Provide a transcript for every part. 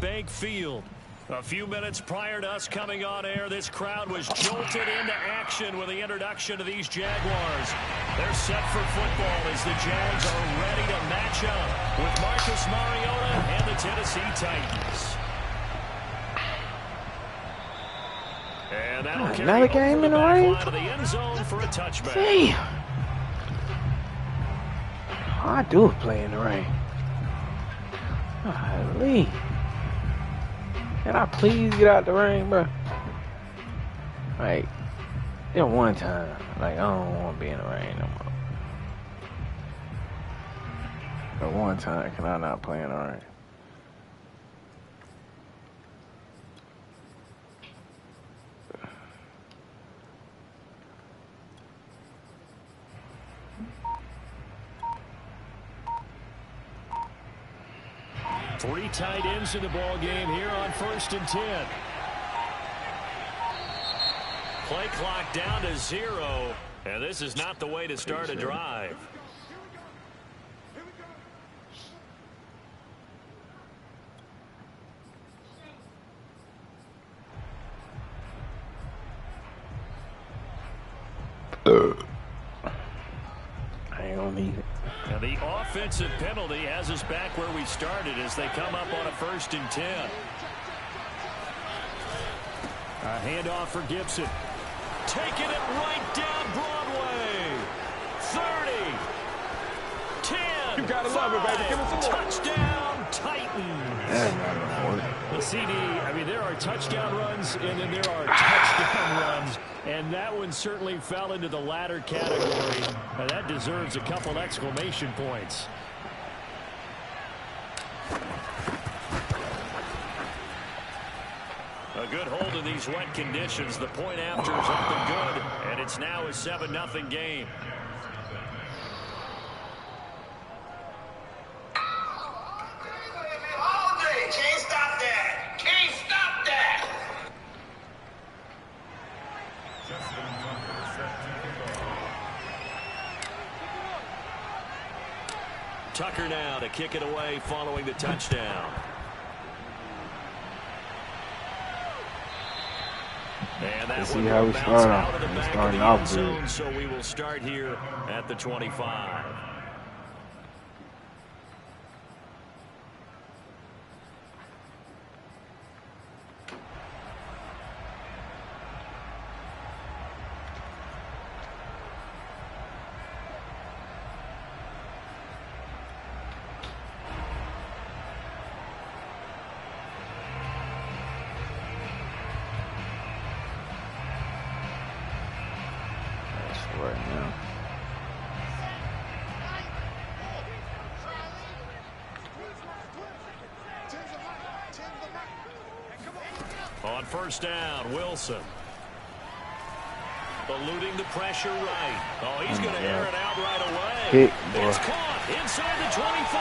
Bank Field. A few minutes prior to us coming on air, this crowd was jolted into action with the introduction of these Jaguars. They're set for football as the Jags are ready to match up with Marcus Mariota and the Tennessee Titans. And that'll carry another game in the rain to the end zone for a touchback. Damn. I do play in the rain. Golly. Can I please get out the rain, bro? Like, there one time, like, I don't want to be in the rain no more. But one time, can I not play in the rain? Three tight ends in the ball game here on 1st and 10. Play clock down to 0, and this is not the way to start a drive. I ain't gonna need it. And the offensive penalty has us back where we started as they come up on a 1st and 10. A handoff for Gibson. Taking it right down Broadway. 30. 10. You gotta love it, baby. Give us some more. Touchdown, Titans. The CD, I mean, there are touchdown runs and then there are touchdown runs. And that one certainly fell into the latter category. And that deserves a couple exclamation points. A good hold in these wet conditions. The point after is up and good. And it's now a 7-0 game. Tucker now to kick it away following the touchdown. And that see how we start off. We're starting off good. So we will start here at the 25. Right now. On 1st down, Wilson. Eluding the pressure right. Oh, he's going to air it out right away. It's caught inside the 25.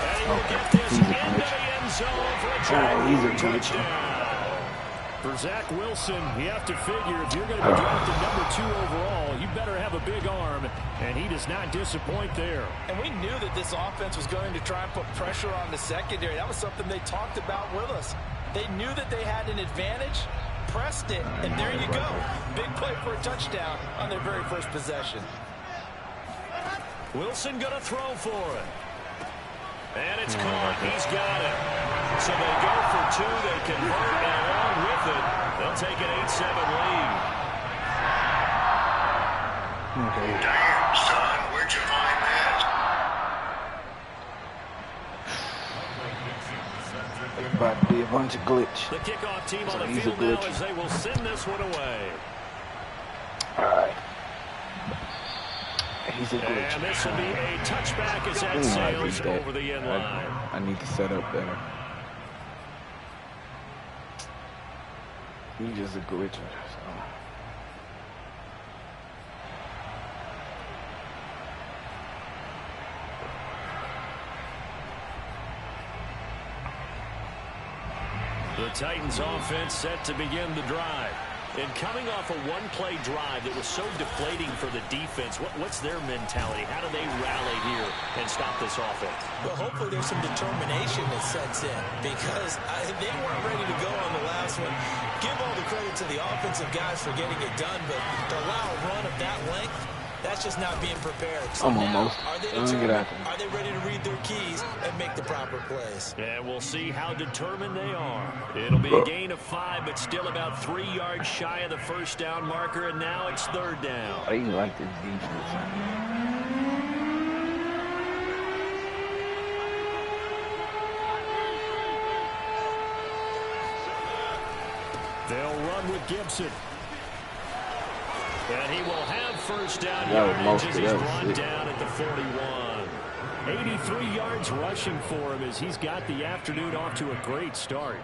And he will get this into the end zone for a Jaguars touchdown. For Zach Wilson, you have to figure if you're going to be drafted #2 overall, you better have a big arm, and he does not disappoint there. And we knew that this offense was going to try and put pressure on the secondary. That was something they talked about with us. They knew that they had an advantage, pressed it, and there you go. Big play for a touchdown on their very first possession. Wilson going to throw for it. And it's caught. He's got it. So they go for 2. They convert, and along with it, they'll take an 8-7 lead. Okay. Damn, son, where'd you find that? It's about to be a bunch of glitch. The kickoff team on the field now as they will send this one away. All right. He's a glitch. And this will be a touchback as that sails over the end line. I need to set up better. He's just a glitch. So. The Titans offense set to begin the drive. And coming off a one-play drive that was so deflating for the defense, what's their mentality? How do they rally here and stop this offense? Well, hopefully there's some determination that sets in because they weren't ready to go on the last one. Give all the credit to the offensive guys for getting it done, but to allow a run of that length, that's just not being prepared. So now, are they determined? Are they ready to read their keys and make the proper plays? And we'll see how determined they are. It'll be a gain of 5, but still about 3 yards shy of the first down marker, and now it's third down. I even like this defense. They'll run with Gibson. And he will have first down yardage as he's brought down at the 41. 83 yards rushing for him as he's got the afternoon off to a great start.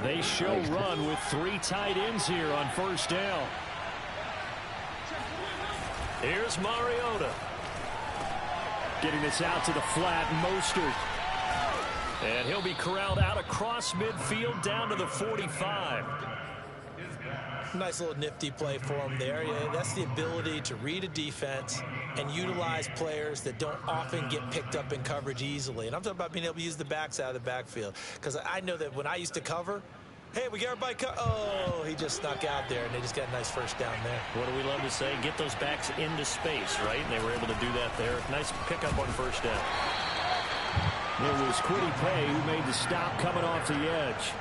They show run with 3 tight ends here on first down. Here's Mariota. Getting this out to the flat, Mostert. And he'll be corralled out across midfield down to the 45. Nice little nifty play for him there. Yeah, that's the ability to read a defense and utilize players that don't often get picked up in coverage easily. And I'm talking about being able to use the backs out of the backfield. Because I know that when I used to cover, hey, we got everybody oh, he just snuck out there, and they just got a nice first down there. What do we love to say? Get those backs into space, right? And they were able to do that there. Nice pickup on first down. It was Kwity Paye who made the stop coming off the edge.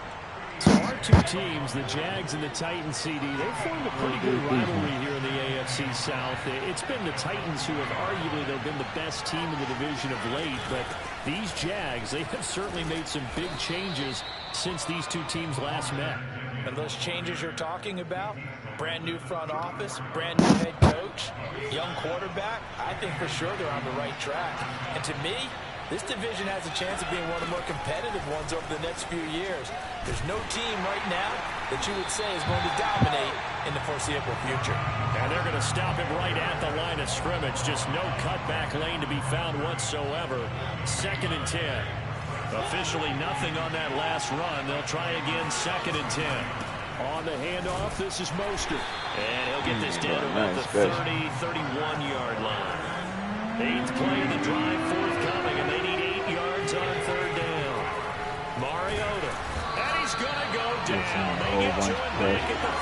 So our two teams, the Jags and the Titans, CD, they've formed a pretty good rivalry here in the AFC South. It's been the Titans who have arguably they've been the best team in the division of late, but these Jags, they have certainly made some big changes since these two teams last met. And those changes you're talking about, brand new front office, brand new head coach, young quarterback, I think for sure they're on the right track. And to me, this division has a chance of being one of the more competitive ones over the next few years. There's no team right now that you would say is going to dominate in the foreseeable future. And they're going to stop him right at the line of scrimmage. Just no cutback lane to be found whatsoever. 2nd and 10. Officially nothing on that last run. They'll try again 2nd and 10. On the handoff, this is Mostert. And he'll get this down to about the 30, 31-yard line. 8th play of the drive forthcoming, and they need 8 yards on third down. Mariota, and he's going to go down. They get to him back at the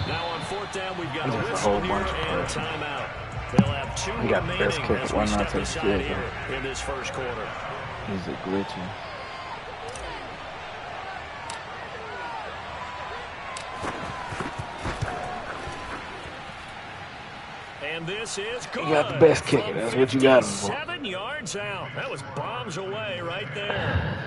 40. Now on 4th down, we've got a whistle here and timeout. They'll have 2 remaining as we step aside here in this first quarter. He's a glitchy. And this is good. You got the best kicker. That's what you got him for. 7 yards out. That was bombs away right there.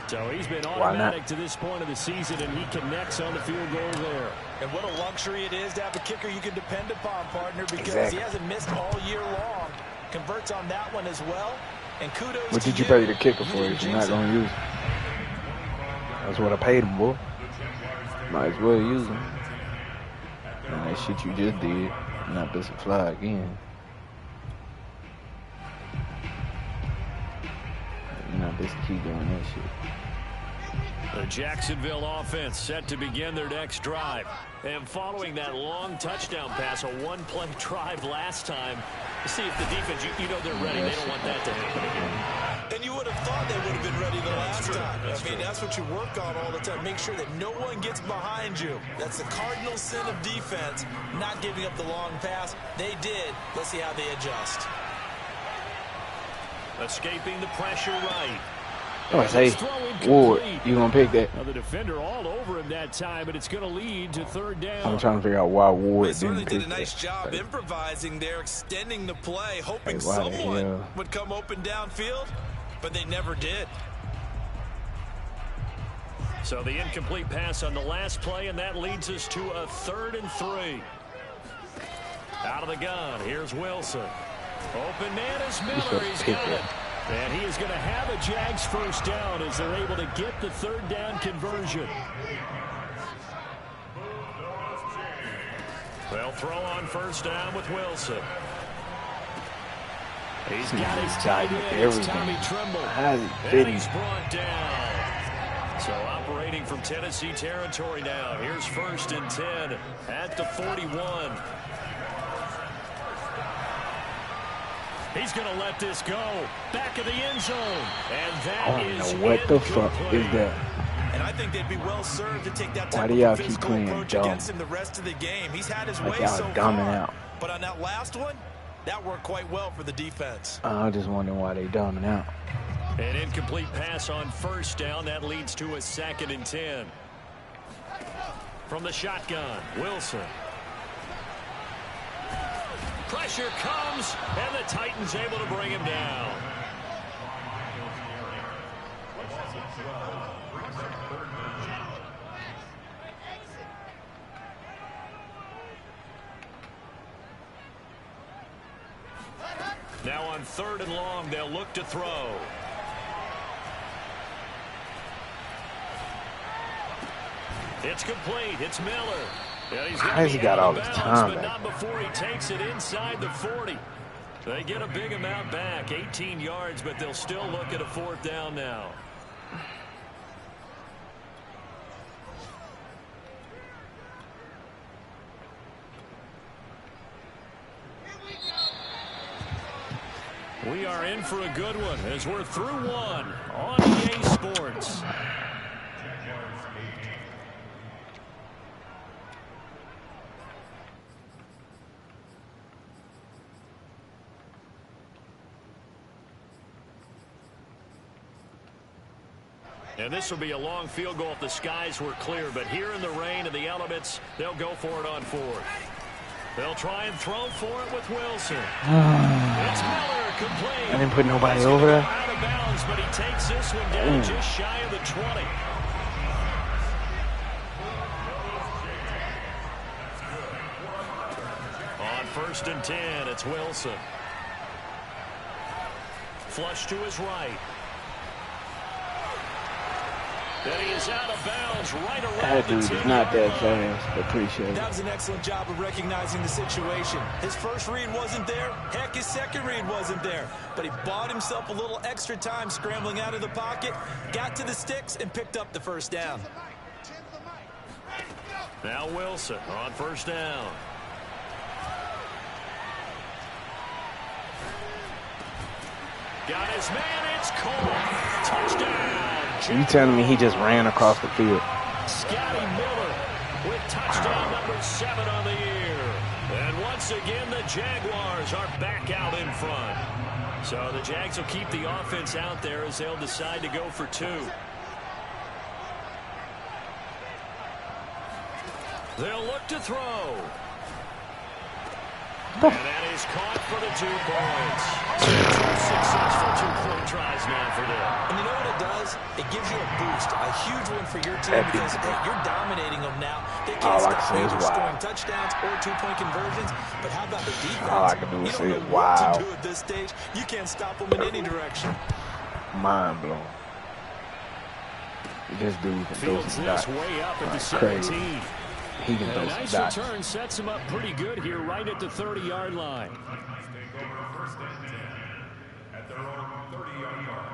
So he's been automatic to this point of the season, and he connects on the field goal there. And what a luxury it is to have a kicker you can depend upon, partner, because he hasn't missed all year long. Converts on that one as well. And kudos what did you pay the kicker for if you're not going to use it? That's what I paid him for. Might as well use him. And that shit you just did. Not this fly again. Not this key doing that shit. The Jacksonville offense set to begin their next drive. And following that long touchdown pass, a one-play drive last time, see if the defense, you know they're ready. They don't want that to happen again. And you would have thought they would have been ready the last time. I mean, that's what you work on all the time. Make sure that no one gets behind you. That's the cardinal sin of defense, not giving up the long pass. They did. Let's see how they adjust. Escaping the pressure right. Oh, hey, Ward, you gonna pick that? The defender all over him that time, and it's going to lead to third down. I'm trying to figure out why Ward didn't pick did a nice job improvising there, extending the play, hoping someone would come open downfield, but they never did. So the incomplete pass on the last play, and that leads us to a 3rd and 3. Out of the gun, here's Wilson. Open man is Miller. He's got it. And he is going to have a Jags first down as they're able to get the 3rd down conversion. They'll throw on first down with Wilson. He's got his tight end. It's Tommy Tremble. And he's brought down. So operating from Tennessee territory now. Here's 1st and 10 at the 41. He's going to let this go. Back of the end zone. And that is what the fuck is that? And I think they'd be well served to take that Why type do y'all of keep physical playing approach dumb? against him the rest of the game. He's had his Like way so y'all dumbing far. out. But on that last one, that worked quite well for the defense. I'm just wondering why they dumbing out. An incomplete pass on 1st down. That leads to a 2nd and 10. From the shotgun, Wilson. Pressure comes, and the Titans able to bring him down. Now on 3rd and long, they'll look to throw. It's complete. It's Miller. How has he got all this time but back? not before he takes it inside the 40. They get a big amount back, 18 yards, but they'll still look at a 4th down now. We are in for a good one as we're through one on EA Sports. And this will be a long field goal if the skies were clear. But here in the rain and the elements, they'll go for it on 4th. They'll try and throw for it with Wilson. It's Miller, complete. I didn't put nobody over there. Out of bounds, but he takes this one down just shy of the 20. On 1st and 10, it's Wilson. Flush to his right. Then he is out of bounds right around That dude the 10 is not that yard line. fast. Appreciate That it. was an excellent job of recognizing the situation. His first read wasn't there. Heck, his second read wasn't there. But he bought himself a little extra time scrambling out of the pocket, got to the sticks, and picked up the 1st down. Now Wilson on 1st down. Got his man, it's caught. Touchdown. You telling me he just ran across the field? Scotty Miller with touchdown number 7 on the year. And once again, the Jaguars are back out in front. So the Jags will keep the offense out there as they'll decide to go for 2. They'll look to throw. And that is caught for the 2 points. Successful 2-point tries now for them. And you know what it does? It gives you a boost, a huge one for your team because hey, you're dominating them now. They can't stop you from scoring touchdowns or 2-point conversions. But how about the defense? All I can do is say, wow. What to do at this stage. You can't stop them in any direction. Mind blown. This dude can throw some dots. Way up at the crazy. 17. He can throw nice some dots. return sets him up pretty good here right at the 30-yard line. At their own 30-yard line.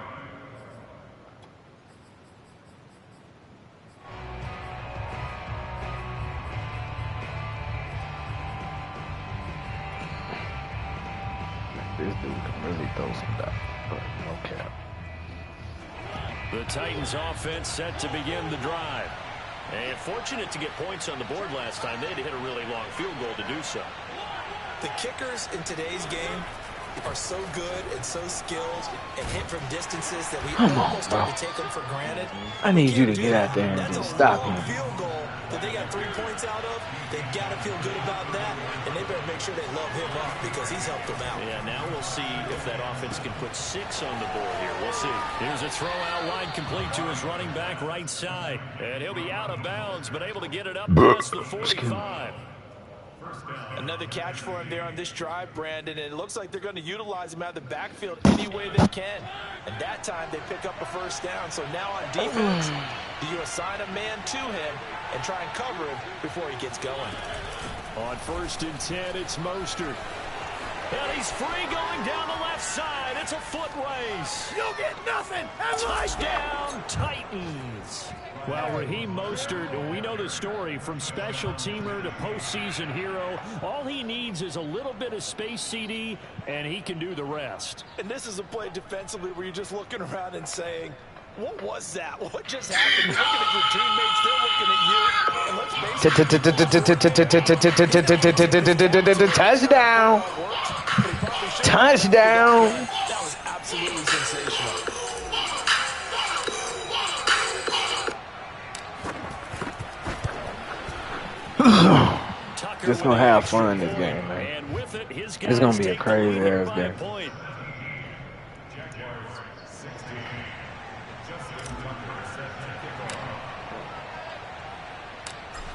This dude can really throw some dots, but no cap. The Titans offense set to begin the drive. And fortunate to get points on the board last time. They had to hit a really long field goal to do so. The kickers in today's game are so good and so skilled and hit from distances that we almost start to take them for granted. I need you to get out there and That's just a stop long him. field goal that they got 3 points out of. They've got to feel good about that, and they better make sure they love him up because he's helped them out. Yeah, now we'll see if that offense can put 6 on the board here. We'll see. Here's a throw out wide complete to his running back right side. And he'll be out of bounds, but able to get it up past the 45. Another catch for him there on this drive, Brandon, and it looks like they're going to utilize him out of the backfield any way they can. And that time they pick up a 1st down. So now on defense, do you assign a man to him and try and cover him before he gets going? On 1st and 10, it's Mostert. And he's free going down the left side. It's a foot race. You'll get nothing. Touchdown, Titans. Well, Raheem Mostert, we know the story, from special teamer to postseason hero. All he needs is a little bit of space, CD, and he can do the rest. And this is a play defensively where you're just looking around and saying, what was that? What just happened? You're looking at your teammates. They're looking at you. Touchdown. Touchdown. That was absolutely sensational. Just gonna have fun this game, man. It's gonna be a crazy ass game.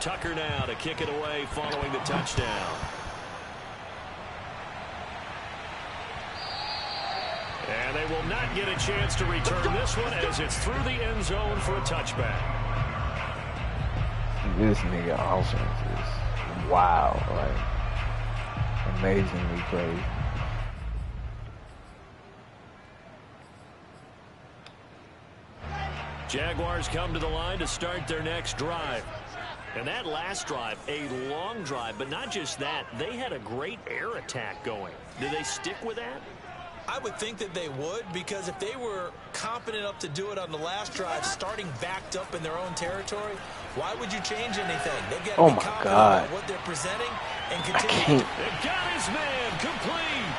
Tucker now to kick it away following the touchdown. And they will not get a chance to return this one as it's through the end zone for a touchback. This nigga offense is wild, like amazingly played. Jaguars come to the line to start their next drive. And that last drive, a long drive, but not just that, they had a great air attack going. Do they stick with that? I would think that they would, because if they were competent enough to do it on the last drive, starting backed up in their own territory, why would you change anything? They've got to be confident about what they're presenting and continue. They've got his man complete.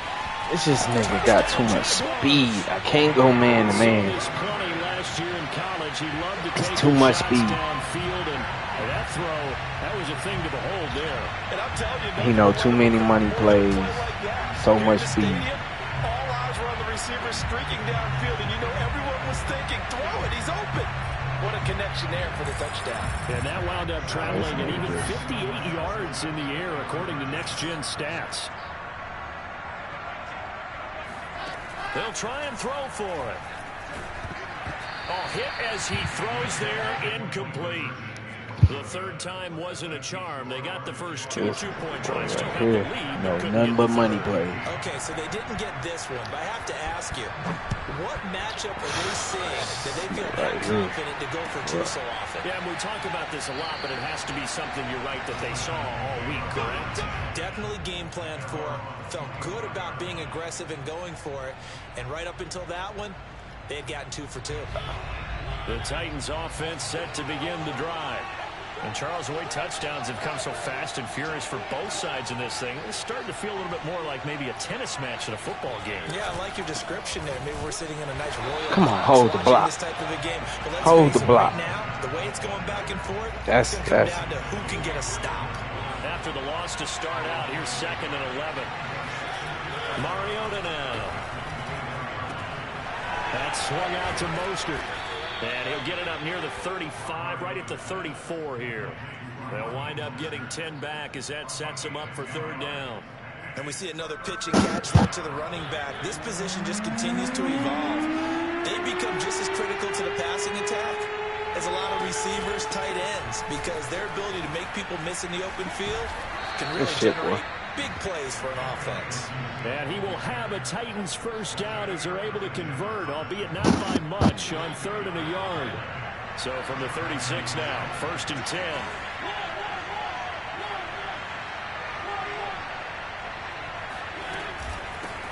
This just nigga got too much speed. I can't go man to man. Last year in college, he loved to take too much speed. Downfield, and that throw, that was a thing to behold there. And I'm telling you, he know too many money plays, so much speed. Receiver streaking downfield, and you know everyone was thinking, throw it, he's open. What a connection there for the touchdown. And that wound up traveling at even 58 yards in the air, according to Next Gen Stats. They'll try and throw for it. Hit as he throws there, incomplete. The third time wasn't a charm. They got the first two-point tries. Still have the lead. No, nothing but money plays. Okay, so they didn't get this one, but I have to ask you, what matchup are they seeing that they feel that confident to go for two so often? Yeah, we talk about this a lot, but it has to be something, you're right, that they saw all week, correct? Definitely game planned for, felt good about being aggressive and going for it, and right up until that one, they had gotten 2 for 2. The Titans offense set to begin the drive. And Charles, the way touchdowns have come so fast and furious for both sides in this thing, it's starting to feel a little bit more like maybe a tennis match in a football game. Yeah, I like your description there. Maybe we're sitting in a nice royal. Come on, hold the block. This type of a game. Hold the block. Right now, the way it's going back and forth, that's it's going to come down to who can get a stop. After the loss to start out, here's 2nd and 11. Mariota now. That swung out to Mostert. And he'll get it up near the 35, right at the 34 here. They'll wind up getting 10 back as that sets them up for 3rd down. And we see another pitch and catch right to the running back. This position just continues to evolve. They become just as critical to the passing attack as a lot of receivers, tight ends, because their ability to make people miss in the open field can really generate big plays for an offense. And he will have a Titans first down as they're able to convert, albeit not by much, on 3rd and a yard. So from the 36 now, 1st and 10.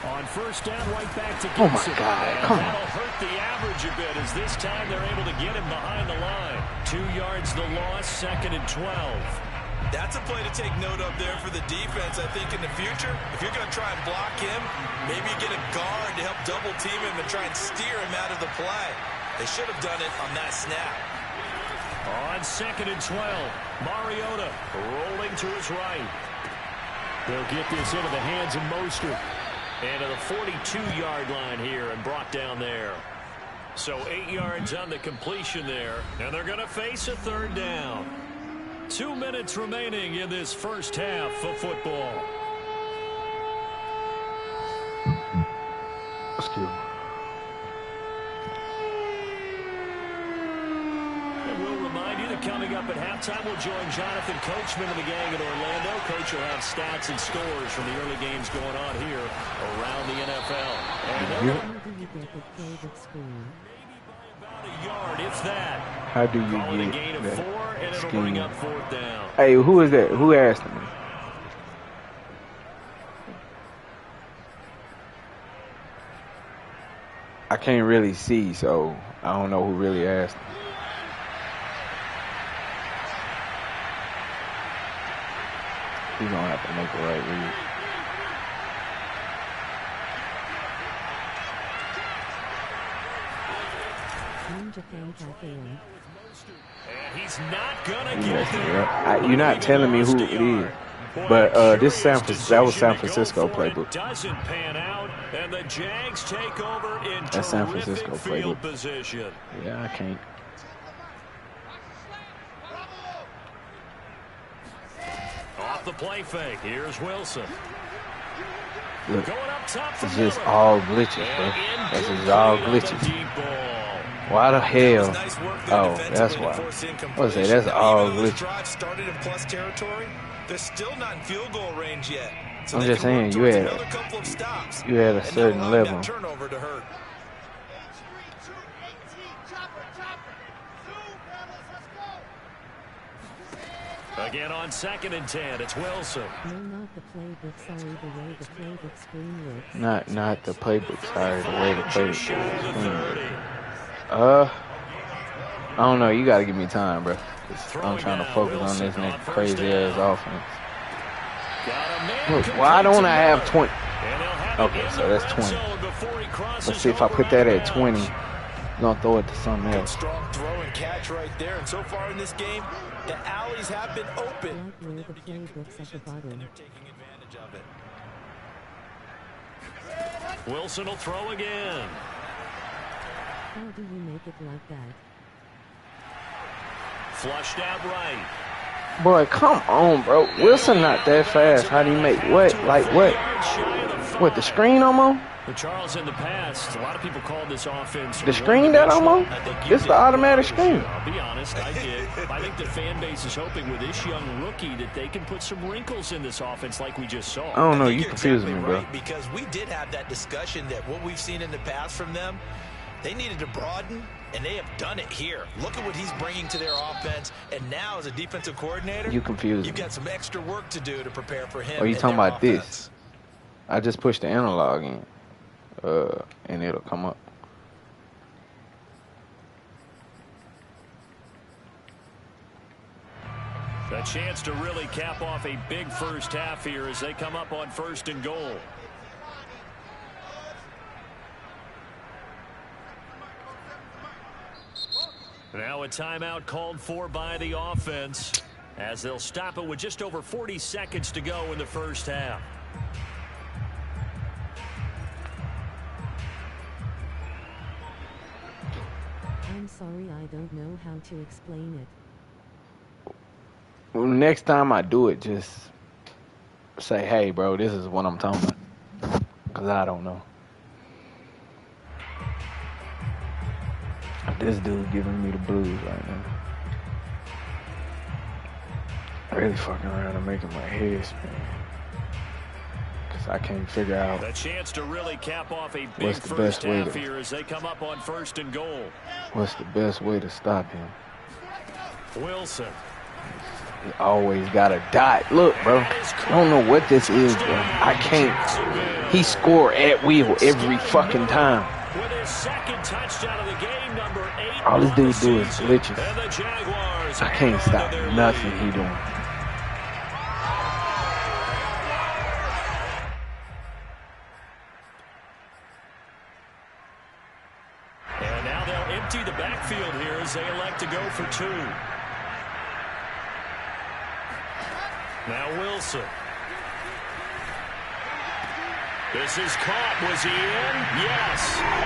On 1st down, right back to Gibson. Oh my God, come on. That'll hurt the average a bit as this time they're able to get him behind the line. 2 yards the loss, 2nd and 12. That's a play to take note of there for the defense. I think in the future, if you're going to try and block him, maybe you get a guard to help double team him and try and steer him out of the play. They should have done it on that snap. On 2nd and 12, Mariota rolling to his right. They'll get this into the hands of Mostert. And to the 42-yard line here and brought down there. So 8 yards on the completion there. And they're going to face a 3rd down. 2 minutes remaining in this first half of football. Excuse me. And we'll remind remind you that coming up at halftime, we'll join Jonathan Coachman and the gang in Orlando. Coach will have stats and scores from the early games going on here around the NFL. And How do you get the favorite screen? about a yard, if that. How do you Call it a get gain of that 4, and it'll scheme? bring up 4th down. Hey, who is that? Who asked me? I can't really see, so I don't know who really asked me. He's gonna have to make the right read. Japan Cafe. And he's not gonna get there. You're not telling me who it is, but this that was San Francisco playbook. Doesn't pan out, and the Jags take over in That's San Francisco field playbook. position. Yeah, I can't. Off the play fake, here's Wilson. Look, Going up top for it's just Miller. all glitches, bro. That's just all glitches. Why the hell? Oh, that's why. I was say that's all glitches. Started in plus territory. They're still not in field goal range yet. So I'm just saying, you had a certain level. Turnover to hurt. Again on 2nd and 10, it's Wilson. No, not the playbook. Sorry, the way the playbook screen looks. Not the playbook. Sorry, the way the playbook screen. I don't know. You got to give me time, bro. I'm trying to focus on this next crazy ass offense. Look, why don't I have 20? Okay, so that's 20. Let's see if I put that at 20. I'm gonna throw it to something else. Strong throw and catch right there. And so far in this game, the alleys have been open. Like where the playbook's at the bottom. They're taking advantage of it. Wilson will throw again. How do you make it like that? Flushed out right. Boy, come on, bro. Wilson not that fast. How do you make what? Like what? What, the screen almost? But Charles, in the past, a lot of people called this offense The screen that almost? It's the automatic screen. I'll be honest, I did. I think the fan base is hoping with this young rookie that they can put some wrinkles in this offense like we just saw. I don't know. I think You you're confusing me, exactly bro. right, because we did have that discussion that what we've seen in the past from them, they needed to broaden, and they have done it here. Look at what he's bringing to their offense, and now as a defensive coordinator, You confusing you've me. got some extra work to do to prepare for him. Or you and talking their about offense. this? I just pushed the analog in, and it'll come up. A chance to really cap off a big first half here as they come up on 1st and goal. Now a timeout called for by the offense as they'll stop it with just over 40 seconds to go in the first half. I'm sorry, I don't know how to explain it. Well, next time I do it, just say, hey, bro, this is what I'm talking about. Because I don't know. This dude giving me the blues right now. Really fucking around and making my head spin. Because I can't figure out A chance to really cap off a big What's the first best way half to- here as they come up on 1st and goal. what's the best way to stop him. Wilson. He always got a dot. Look, bro, I don't know what this is, bro. I can't. He score at will every fucking time. With his 2nd touchdown of the game, number 8. All this dude do is season. glitches. And the Jaguars I can't hang on stop to their nothing lead. he doing. And now they'll empty the backfield here as they elect to go for 2. Now Wilson. This is caught. Was he in? Yes.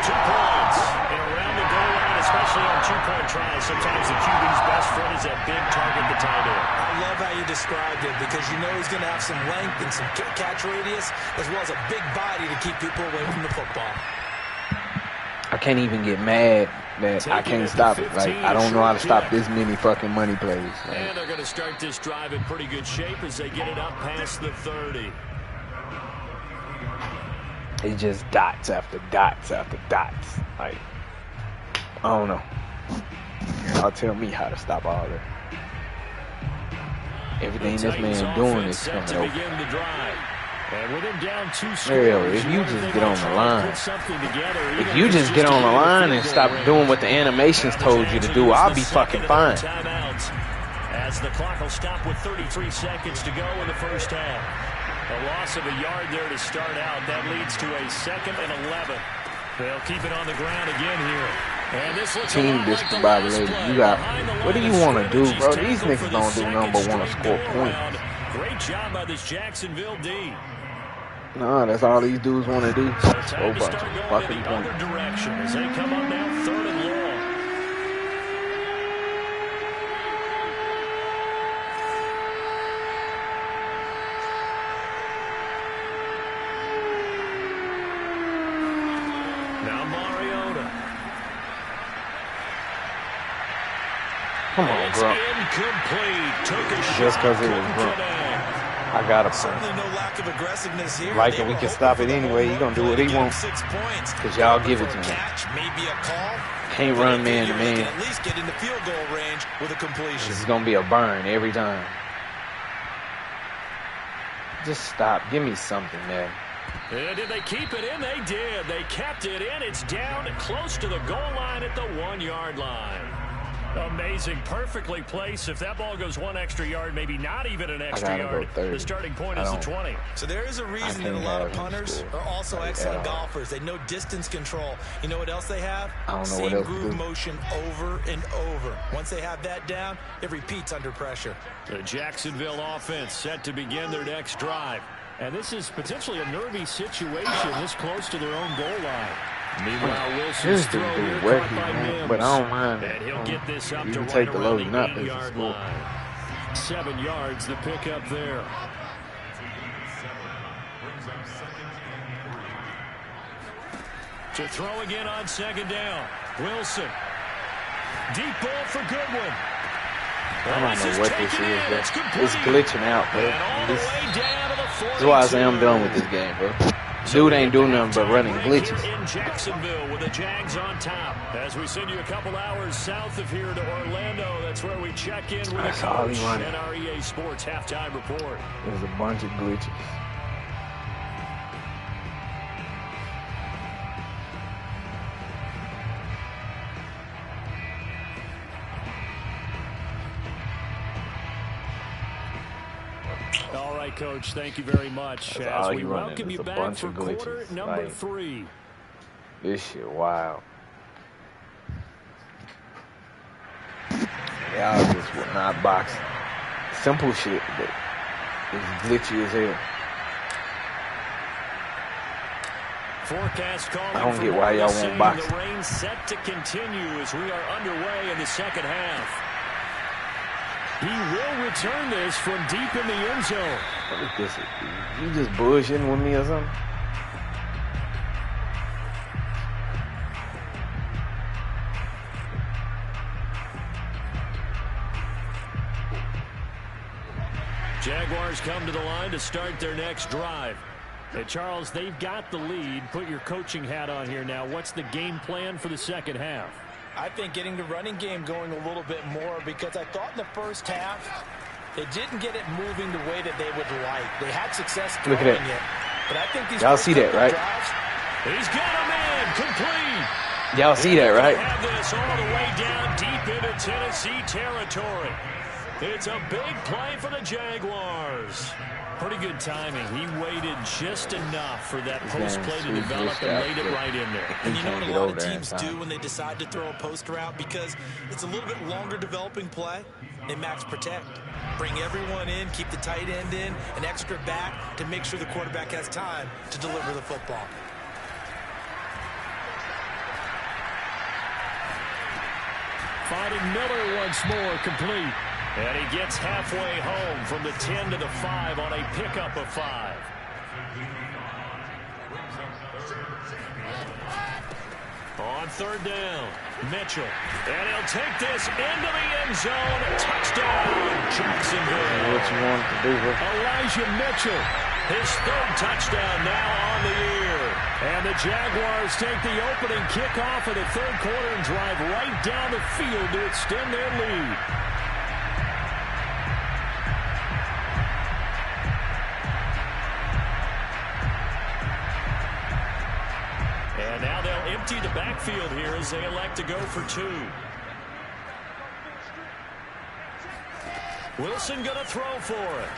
2 points. And around the goal line, especially on 2-point tries, sometimes the QB's best friend is that big target, the tight end. I love how you described it because you know he's going to have some length and some catch radius as well as a big body to keep people away from the football. I can't even get mad that I can't stop it. Like, I don't know how to stop this many fucking money plays. Like, and they're going to start this drive in pretty good shape as they get it up past the 30. It's just dots after dots after dots. Like, I don't know. Y'all tell me how to stop all that. Everything this man doing is coming over. And with him down 2 scores, if you just get on the line, if you just get on the line and stop doing what the animations told you to do, I'll be fucking fine. As the clock will stop with 33 seconds to go in the first half. A loss of a yard there to start out. That leads to a 2nd and 11. They'll keep it on the ground again here. And this looks team discombobulated. You got, what do you want to do, bro? These niggas don't do nothing but want to score points. Great job by this Jacksonville D. Nah, that's all these dudes want to do. Time to start going in the other direction as they come up now 3rd and long. Come on, bro. Just because it was drunk. I got him. Certainly no lack of aggressiveness here. Like it, we can stop it anyway. He gonna do what he wants. Because y'all give it to him. Maybe a call. Can't run man to man. At least get into field goal range with a completion. This is gonna be a burn every time. Just stop. Give me something, man. Did they keep it in? They did. They kept it in. It's down close to the goal line at the 1-yard line. Amazing. Perfectly placed. If that ball goes 1 extra yard, maybe not even an extra yard, the starting point is the 20. So there is a reason that a lot of punters are also excellent golfers. They know distance control. You know what else they have? Same groove motion over and over. Once they have that down, it repeats under pressure. The Jacksonville offense set to begin their next drive. And this is potentially a nervy situation this close to their own goal line. Meanwhile, Wilson's throw here caught by Mims. But I don't mind. And he'll get this up to right take the load, around not the 8-yard line. 7 yards, the pickup there. To throw again on 2nd down. Wilson. Deep ball for Goodwin. I don't know what this is, bro. It's glitching out, bro. This is why I say I'm done with this game, bro. Dude ain't doing nothing but running glitches. In Jacksonville with the Jags on top. As we send you a couple hours south of here to Orlando, that's where we check in with the coach and our EA Sports halftime report. There's a bunch of glitches. All right, Coach, thank you very much. As we welcome you back for quarter number 3. This shit wild. Y'all just will not box. Simple shit, but it's glitchy as hell. Forecast calling I don't get why y'all won't box. The rain set to continue as we are underway in the second half. He will return this from deep in the end zone. What is this? You just bullshitting with me or something? Jaguars come to the line to start their next drive. And Charles, they've got the lead. Put your coaching hat on here now. What's the game plan for the second half? I think getting the running game going a little bit more, because I thought in the first half they didn't get it moving the way that they would like. They had success throwing it, but I think these y'all see that, right? He's got a man complete. Y'all see that, right? Have this all the way down deep into Tennessee territory. It's a big play for the Jaguars. Pretty good timing. He waited just enough for that post play to develop and laid it right in there. And you know what a lot of teams do when they decide to throw a post route? Because it's a little bit longer developing play. They max protect. Bring everyone in, keep the tight end in, an extra back to make sure the quarterback has time to deliver the football. Finding Miller once more complete. And he gets halfway home from the 10 to the 5 on a pickup of 5. On third down, Mitchell. And he'll take this into the end zone. Touchdown, Jacksonville. What you want to do, bro? Elijah Mitchell, his third touchdown now on the year. And the Jaguars take the opening kickoff of the third quarter and drive right down the field to extend their lead. And now they'll empty the backfield here as they elect to go for two. Wilson going to throw for it.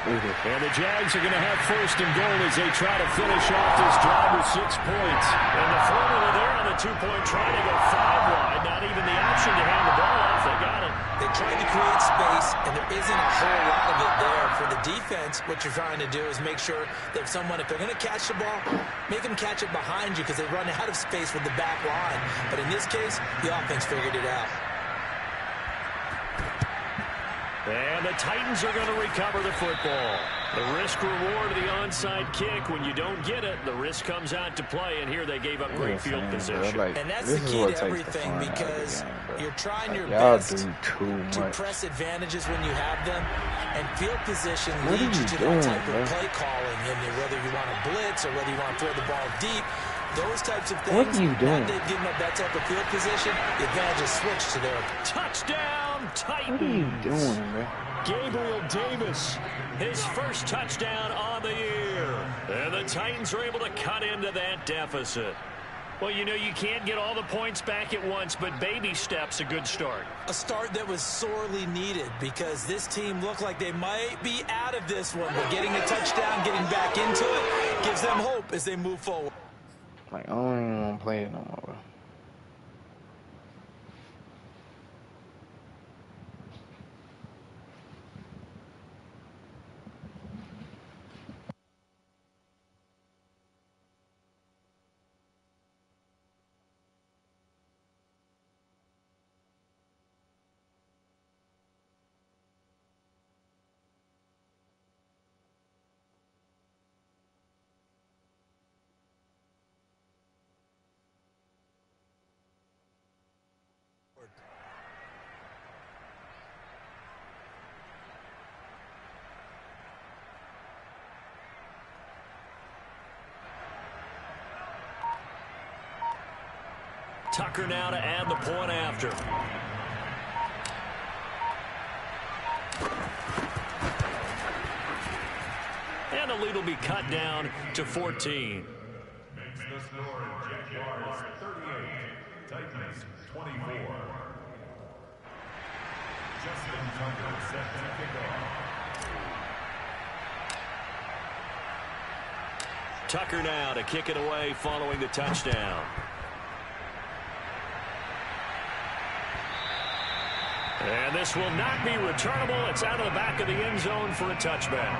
And the Jags are going to have first and goal as they try to finish off this drive with 6 points. And the formula there on the two-point try to go 5 wide. Not even the option to hand the ball off. They got it. They tried to create space, and there isn't a whole lot of it there. For the defense, what you're trying to do is make sure that if they're going to catch the ball, make them catch it behind you because they run out of space with the back line. But in this case, the offense figured it out. And the Titans are going to recover the football. The risk-reward of the onside kick. When you don't get it, the risk comes out to play, and here they gave up great field position. Like, and that's the key to everything because you're trying your best to press advantages when you have them, and field position leads you to that type of play calling. And whether you want to blitz or whether you want to throw the ball deep, those types of things. What are you doing? They've given up that type of field position. The advantage is switched to their touchdown Titans. What are you doing, man? Gabriel Davis, his first touchdown on the year. And the Titans are able to cut into that deficit. Well, you know, you can't get all the points back at once, but baby steps a good start. A start that was sorely needed because this team looked like they might be out of this one. But getting a touchdown, getting back into it, gives them hope as they move forward. Like, I don't even want to play it no more, bro. Tucker now to add the point after. And the lead will be cut down to 14. Makes the score Jaguars 38, Titans 24. Justin Tucker set to kick off. Tucker now to kick it away following the touchdown. And this will not be returnable. It's out of the back of the end zone for a touchback.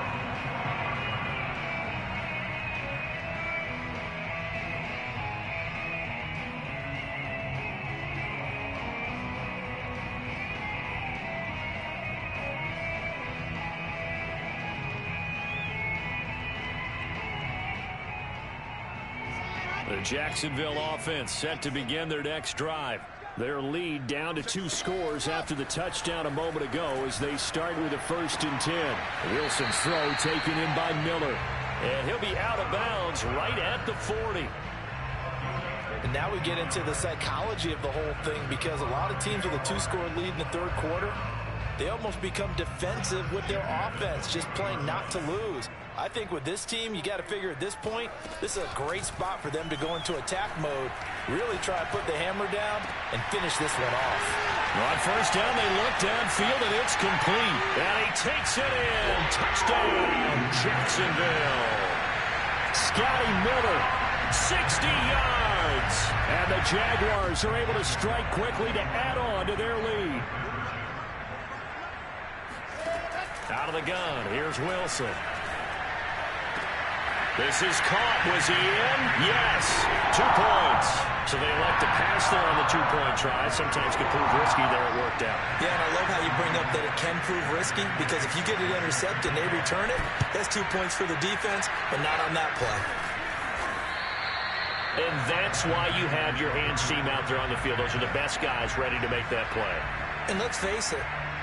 The Jacksonville offense set to begin their next drive. Their lead down to 2 scores after the touchdown a moment ago as they start with a 1st and 10. Wilson's throw taken in by Miller. And he'll be out of bounds right at the 40. And now we get into the psychology of the whole thing because a lot of teams with a 2-score lead in the third quarter, they almost become defensive with their offense, just playing not to lose. I think with this team, you got to figure at this point, this is a great spot for them to go into attack mode, really try to put the hammer down and finish this one off. On first down, they look downfield, and it's complete. And he takes it in. Touchdown, Jacksonville. Scotty Miller, 60 yards. And the Jaguars are able to strike quickly to add on to their lead. Out of the gun, here's Wilson. This is caught. Was he in? Yes. 2 points. So they elect to pass there on the 2-point try. Sometimes can prove risky. There it worked out. Yeah, and I love how you bring up that it can prove risky because if you get it intercepted and they return it, that's 2 points for the defense, but not on that play. And that's why you have your hands team out there on the field. Those are the best guys ready to make that play. And let's face it,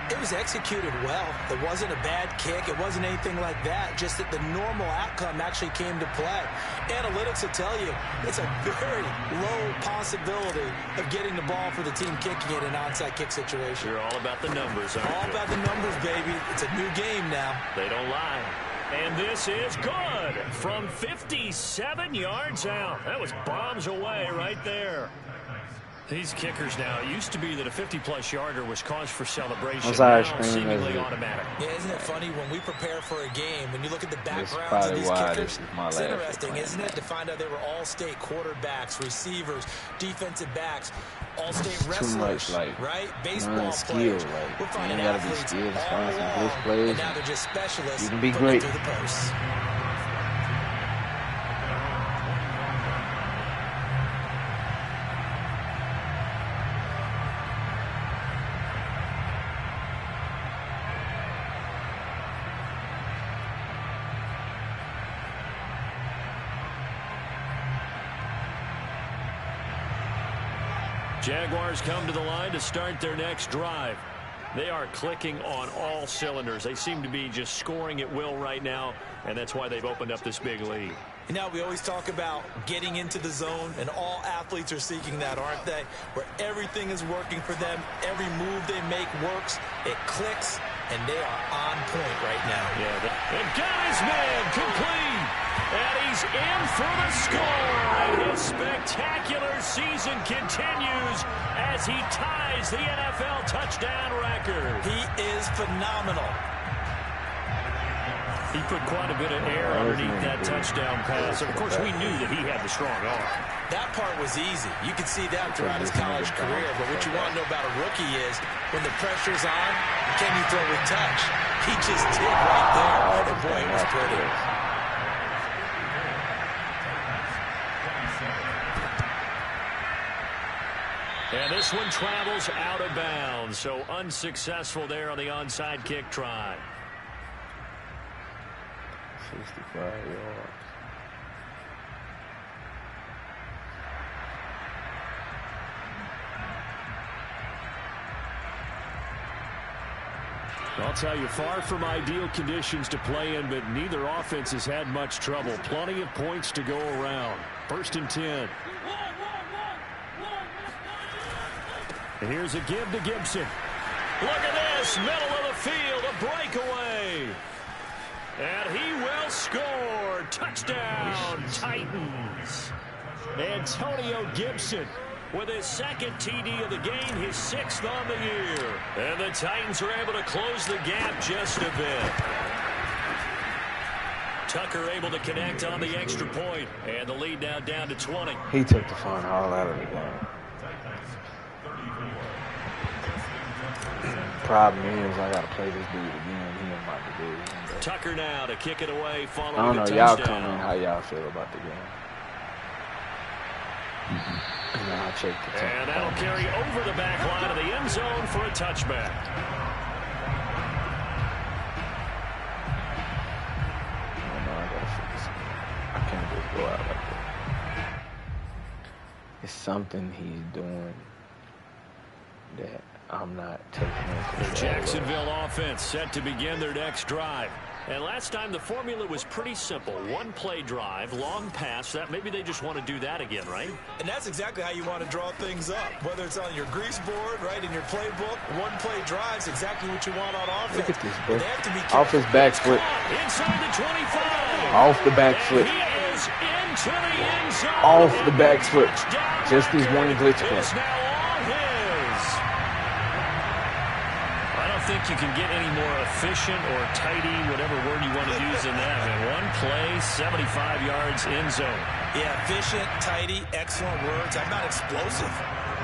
it was executed well. It wasn't a bad kick. It wasn't anything like that. Just that the normal outcome actually came to play. Analytics will tell you it's a very low possibility of getting the ball for the team kicking it in an onside kick situation. You're all about the numbers, aren't you? All about the numbers, baby. It's a new game now. They don't lie. And this is good from 57 yards out. That was bombs away right there. These kickers now, it used to be that a 50-plus yarder was cause for celebration. Now seemingly automatic. Yeah, isn't it funny when we prepare for a game, when you look at the backgrounds of these kickers, it's interesting, isn't it, to find out they were all-state quarterbacks, receivers, defensive backs, all-state wrestlers, right? Baseball players. We're finding athletes all along, and now they're just specialists putting it through the posts. Jaguars come to the line to start their next drive. They are clicking on all cylinders. They seem to be just scoring at will right now, and that's why they've opened up this big lead. And now we always talk about getting into the zone, and all athletes are seeking that, aren't they? Where everything is working for them, every move they make works, it clicks, and they are on point right now. Yeah, and got his man complete, and he's in for the score. And his spectacular season continues as he ties the NFL touchdown record. He is phenomenal. He put quite a bit of air underneath that touchdown pass. Of course, we knew that he had the strong arm. That part was easy. You could see that throughout his college career. But what you want to know about a rookie is when the pressure's on, can you throw with touch? He just did right there. And boy, it was pretty. And this one travels out of bounds. So unsuccessful there on the onside kick try. 65 yards. I'll tell you, far from ideal conditions to play in, but neither offense has had much trouble. Plenty of points to go around. 1st and 10. And here's a give to Gibson. Look at this, middle of the field, a breakaway. And he will score. Touchdown, Titans. Antonio Gibson with his 2nd TD of the game, his 6th on the year. And the Titans are able to close the gap just a bit. Tucker able to connect on the extra point. And the lead now down to 20. He took the fun all out of the game. Problem is, I got to play this dude again. He ain't about to do it. Tucker now to kick it away following I don't know, the touchdown. y'all comment how y'all feel about the game. And I'll check the and that'll carry over the back line of the end zone for a touchback. Oh, no, I gotta fix it. I can't just go out like that. It's something he's doing that I'm not taking into The Jacksonville offense set to begin their next drive. And last time the formula was pretty simple. 1-play drive, long pass. That maybe they just want to do that again, right? And that's exactly how you want to draw things up. Whether it's on your grease board, right, in your playbook, 1-play drive's exactly what you want on offense. Look at this, bro. They have to be off his back foot. Inside the 25. Off the back foot. And he is into the end zone. Off the back foot. Just as one glitch play. I think you can get any more efficient or tidy, whatever word you want to use in that. And 1 play, 75 yards in zone. Yeah, efficient, tidy, excellent words. How about explosive?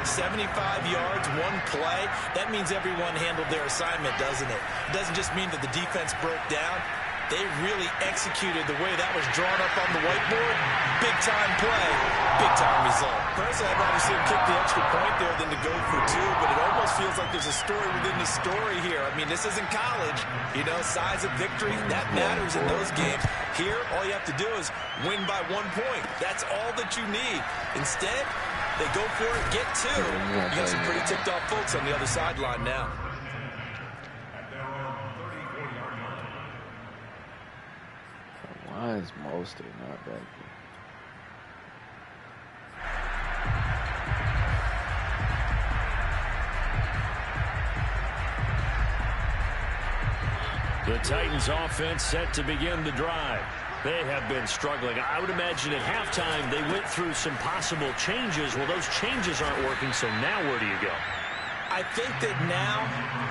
75 yards, 1 play. That means everyone handled their assignment, doesn't it? It doesn't just mean that the defense broke down. They really executed the way that was drawn up on the whiteboard. Big-time play, big-time result. Personally, I'd rather see him kick the extra point there than to go for 2, but it almost almost feels like there's a story within the story here. I mean, this isn't college. You know, size of victory, that matters in those games. Here, all you have to do is win by 1 point. That's all that you need. Instead, they go for it, get two. You got some pretty ticked off folks on the other sideline now. Why is Mostert not back here? The Titans offense set to begin the drive. They have been struggling. I would imagine at halftime they went through some possible changes. Well, those changes aren't working, so now where do you go? I think that now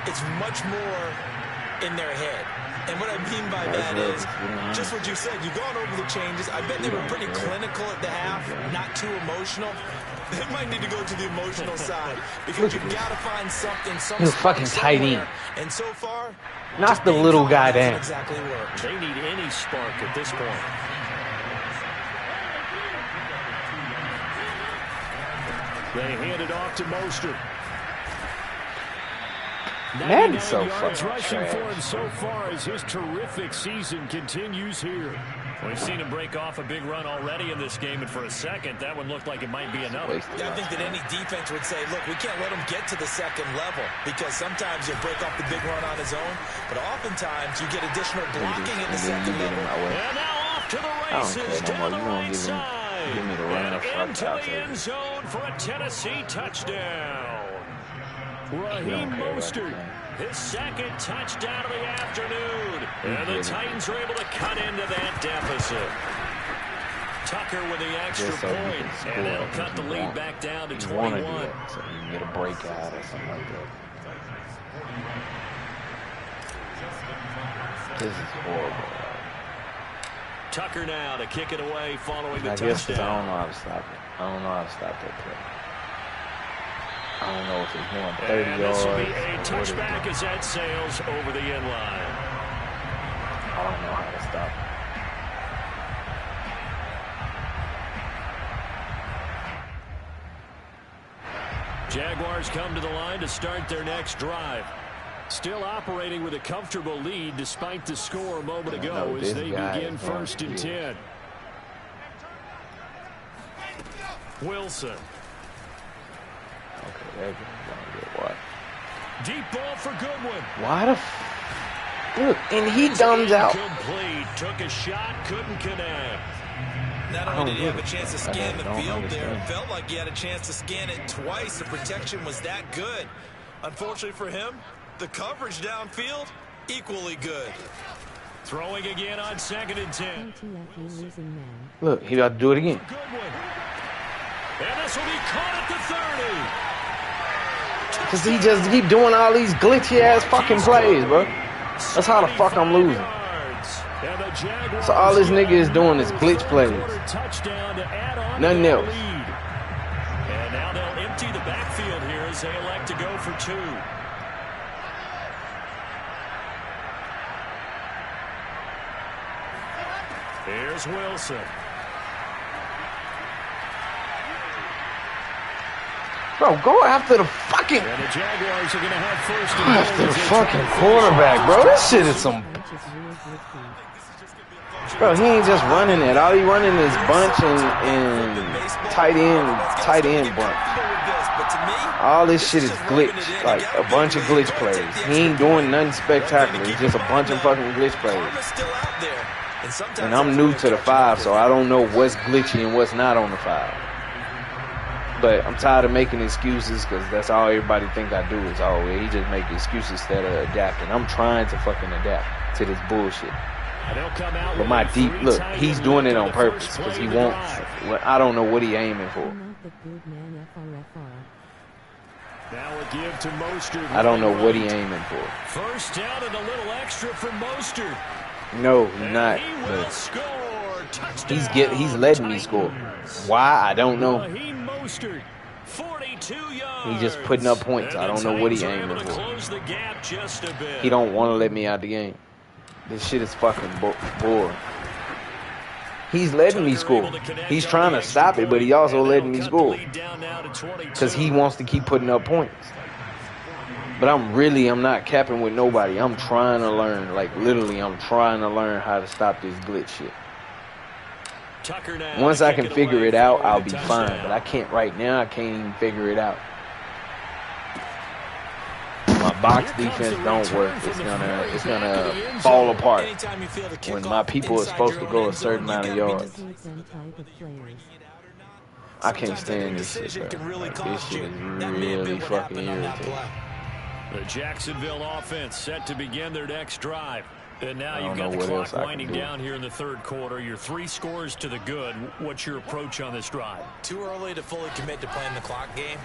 it's much more in their head. And what I mean by that is just what you said. You've gone over the changes. I bet they were pretty clinical at the half, not too emotional. They might need to go to the emotional side because you've got to find something. He's fucking tight end. And so far, not the little guy down. Exactly worked. They need any spark at this point. They hand it off to Mostert. Madden's so yards fucking rushing trash. for him so far as his terrific season continues here. We've seen him break off a big run already in this game, and for a second, that one looked like it might be another. Yeah, I think that any defense would say, look, we can't let him get to the second level because sometimes he'll break off the big run on his own, but oftentimes you get additional blocking in the second level. And now off to the races down the right side. And into the end zone for a Tennessee touchdown. Raheem Mostert, his second touchdown of the afternoon. And the Titans are able to cut into that deficit. Tucker with the extra point, and that'll cut the lead back down to 21. So you can get a breakout or something like that. This is horrible. Tucker now to kick it away following the I guess I don't touchdown. know how to stop it. I don't know how to stop that play. I don't know if it's going 30 And yards. this will be a touchback as that sails over the end line. I don't know how to stop it. Jaguars come to the line to start their next drive. Still operating with a comfortable lead despite the score a moment ago as they begin 1st and 10. Wilson. Okay, that's gonna get what? Deep ball for Goodwin. Why the look, and he dumbs out. Complete. Took a shot, couldn't connect. Not only did he have a chance to scan the field there, it felt like he had a chance to scan it twice. The protection was that good. Unfortunately for him, the coverage downfield, equally good. Throwing again on 2nd and 10. Look, he about to do it again. Goodwin. And this will be caught at the 30. Cause he just keep doing all these glitchy ass fucking plays, bro. That's how the fuck I'm losing. So all this nigga is doing is glitch plays. Nothing else. And now they'll empty the backfield here as they elect to go for 2. Here's Wilson. Bro, go after the fucking. And the Jaguars are going to have 1st Go and after the goal. fucking quarterback, bro. This shit is some. Bro, he ain't just running it. All he running is bunch and tight end bunch. All this shit is glitch, like a bunch of glitch plays. He ain't doing nothing spectacular. It's just a bunch of fucking glitch plays. And I'm new to the 5, so I don't know what's glitchy and what's not on the 5. But I'm tired of making excuses because that's all everybody think I do is, oh, he just make excuses instead of adapting. I'm trying to fucking adapt to this bullshit. But my deep look, he's doing it on purpose because he wants. I don't know what he aiming for. Now a give to Mostert. I don't know what he aiming for. 1st down and a little extra for Mostert. No, he's not. He will But score. he's letting me score. Why? I don't know. Raheem Mostert, 42 yards. He's just putting up points. I don't know what he aiming for. He don't want to let me out the game. This shit is fucking boring. He's letting me score. He's trying to stop it, but he also letting me score. Because he wants to keep putting up points. But I'm not capping with nobody. I'm trying to learn. Like, literally, I'm trying to learn how to stop this glitch shit. Once I can figure it out, I'll be fine. But I can't right now. I can't even figure it out. My box defense don't work. It's gonna fall apart when my people are supposed to go a certain amount of yards. I can't stand this shit, bro. Like, this shit is really fucking irritating. The Jacksonville offense set to begin their next drive. And now you've got the what clock winding down here in the third quarter. You're 3 scores to the good. What's your approach on this drive? Too early to fully commit to playing the clock game.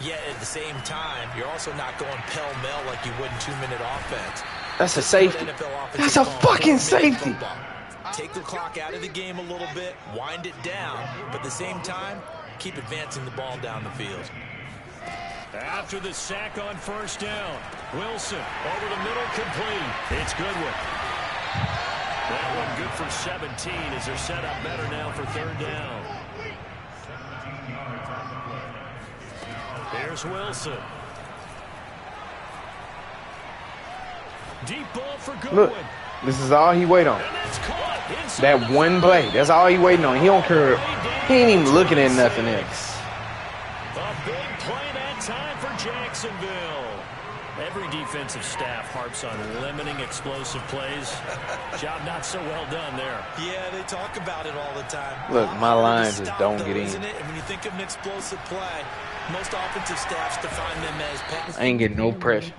Yet at the same time, you're also not going pell-mell like you would in 2-minute offense. That's a safety. That's a fucking safety. Take the clock out of the game a little bit, wind it down, but at the same time, keep advancing the ball down the field. After the sack on first down, Wilson over the middle, complete. It's Goodwin. That one good for 17 as they're set up better now for third down. Here's Wilson. Deep ball for Goodwin. Look, this is all he wait on. That one play. That's all he waiting on. He don't care. He ain't even looking at nothing else. A big play that time for Jacksonville. Every defensive staff harps on limiting explosive plays. Job not so well done there. Yeah, they talk about it all the time. Look, my line just don't get in. And when you think of an explosive play, most offensive staffs define them as pass. I ain't getting no pressure.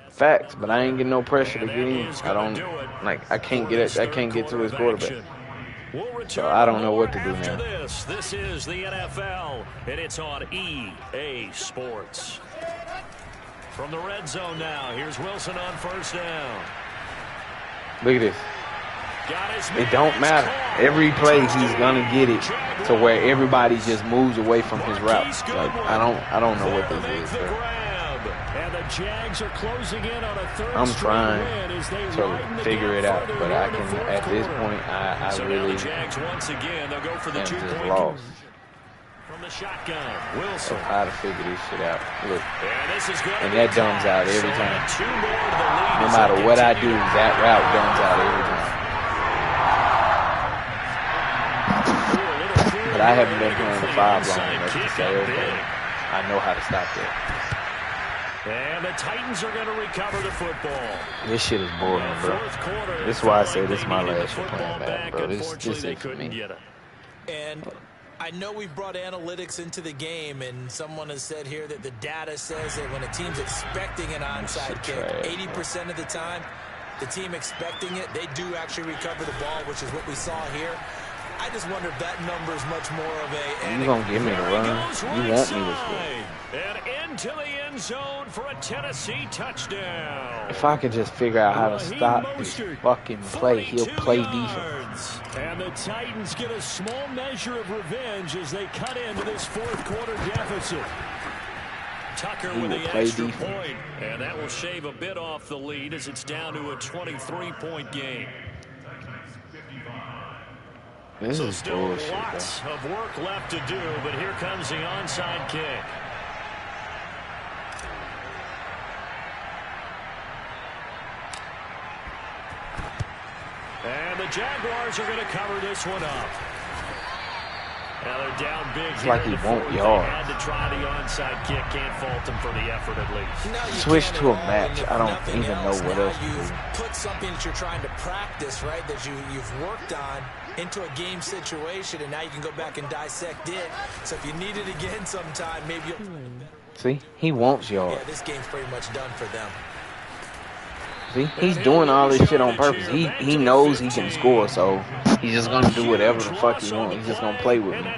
Facts, but I ain't getting no pressure to get in. I don't like. I can't get it. I can't get to his quarterback. So I don't know what to do now. This is the NFL, and it's on EA Sports. From the red zone now, here's Wilson on first down. Look at this. It don't matter. Every play he's gonna get it to where everybody just moves away from his route. Like I don't know what this is. Bro. And the Jags are closing in on a third. I'm trying to figure it out, but I can. At this point, I really Jags once again. They'll go for the am 2-point just lost. From the shotgun, Wilson. So how to figure this shit out? Look, and that dumbs out every time. No matter what I do, that route dumbs out every time. But I haven't been playing the 5 long enough to say, okay, I know how to stop that. And the Titans are going to recover the football. This shit is boring, bro. This is why I say this is my last year playing bad, bro. This is for me. And I know we've brought analytics into the game, and someone has said here that the data says that when a team's expecting an onside kick, 80% of the time, the team expecting it, they do actually recover the ball, which is what we saw here. I just wonder if that number is much more of a... You gonna give me the run? You want me to score? And into the end zone for a Tennessee touchdown. If I could just figure out how to stop this fucking play, he'll play defense. And the Titans get a small measure of revenge as they cut into this fourth quarter deficit. Tucker with the extra point, and that will shave a bit off the lead as it's down to a 23-point game. This is still bullshit, lots of work left to do, but here comes the onside kick. And the Jaguars are going to cover this one up. Now they're down big. It's like he won't yard. Had to try the onside kick. Can't fault him for the effort at least. Switch to a match. I don't even know what else to do. You've put something that you're trying to practice, right, that you've worked on into a game situation, and now you can go back and dissect it. So if you need it again sometime, maybe you'll... See? He wants yards. Yeah, this game's pretty much done for them. See? He's doing all this shit on purpose. He knows he can score, so he's just going to do whatever the fuck he wants. He's just going to play with me.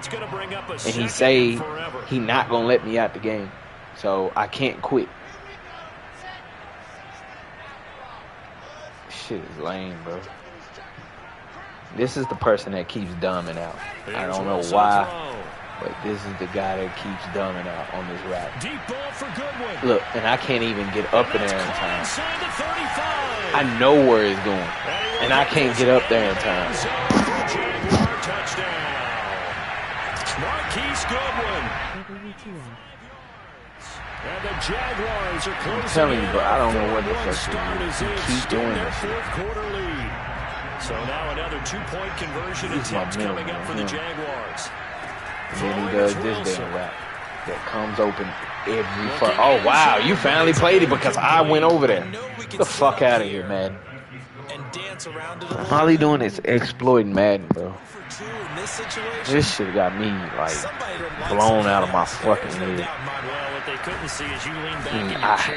And he say he not going to let me out the game. So I can't quit. Shit is lame, bro. This is the person that keeps dumbing out. I don't know why, but this is the guy that keeps dumbing out on this route. Deep ball for Goodwin. Look, and I can't even get up in there in time. I know where it's going, and I can't get up there in time. Marquise Goodwin. And the Jaguars are closing. I'm telling you, but I don't know what the fuck start to as do. they Keep doing extend their this shit. fourth quarter lead. So now another 2-point conversion attempt coming up for the Jaguars. And then he does this damn rap that comes open every fuck. Oh wow, you finally played it because I went over there. Get the fuck out of here, man. All he doing is exploiting Madden, bro. This shit got me like blown out of my fucking head.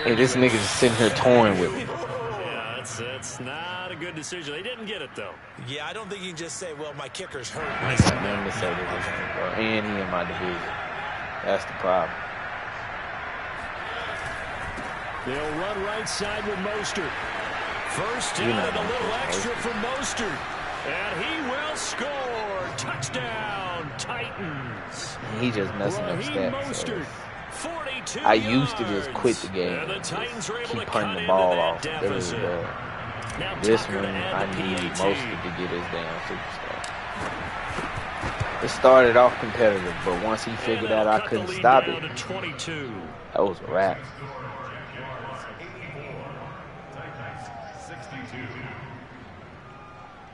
And this nigga just sitting here toying with me. Yeah, that's not a good decision. They didn't get it though. Yeah, I don't think you can just say, well, my kicker's hurt. I got nothing to say to this nigga, bro. And he in my division. That's the problem. They'll run right side with Mostert. First down and a little extra for Mostert. And he will score. Touchdown, Titans. He just messing up stats. So I used to just quit the game and just keep punting the ball off. This one, I need Mostert to get his damn superstar. It started off competitive, but once he figured out I couldn't stop it, that was a wrap.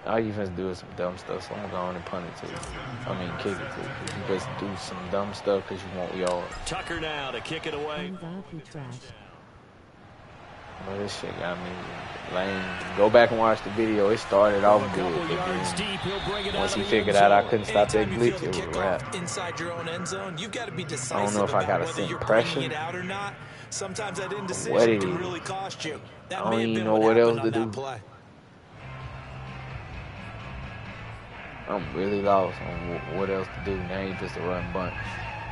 All you have to do is some dumb stuff, so I'm going and punt it to you. I mean, kick it to you. You just do some dumb stuff because you want yards. Tucker now to kick it away. Well, this shit got me lame. Go back and watch the video. It started off good, but then once he figured out I couldn't stop that glitch, it was a wrap. Inside your own end zone, you've got to be decisive. I don't know if I gotta send pressure. Sometimes that indecision What it can is. really cost you. I don't even know what else to do. I'm really lost on what else to do. Now ain't just a run bunch.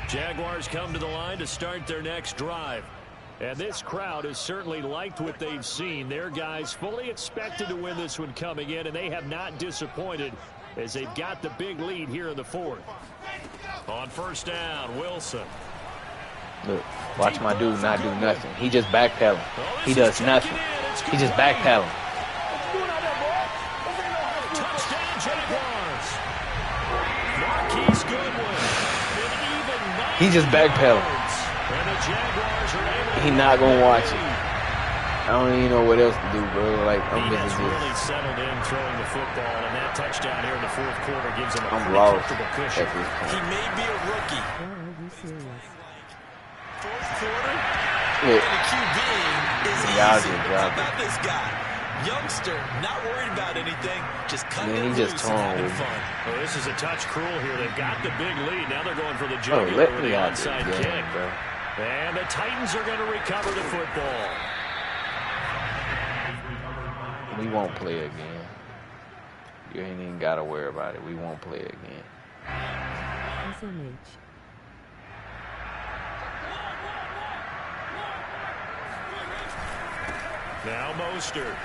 Jaguars come to the line to start their next drive. And this crowd has certainly liked what they've seen. Their guys fully expected to win this one coming in, and they have not disappointed as they've got the big lead here in the fourth. On first down, Wilson. Look, watch my dude not do nothing. He just backpedaling. He does nothing. He just backpedaling. Touchdown, Jaguars. Marquise Goodwin. He just backpedaling. And the Jaguars are able to He not gonna watch it. I don't even know what else to do, bro. Like, I'm he has just really settled in throwing the football, and that touchdown here in the fourth quarter gives him a I'm pretty lost comfortable at cushion. this point. He may be a rookie. Why are you serious? Fourth quarter, Look, and the QB is y'all easy. just How dropped about this guy? Youngster, not worried about anything, just cutting Man, it he loose just and torn having with me. fun. Well, this is a touch cruel here. They've got the big lead. Now they're going for the bro, jugular let with me the out this onside game, kick. bro. And the Titans are going to recover the football. We won't play again. You ain't even gotta worry about it. We won't play again. SMH. Now Mostert.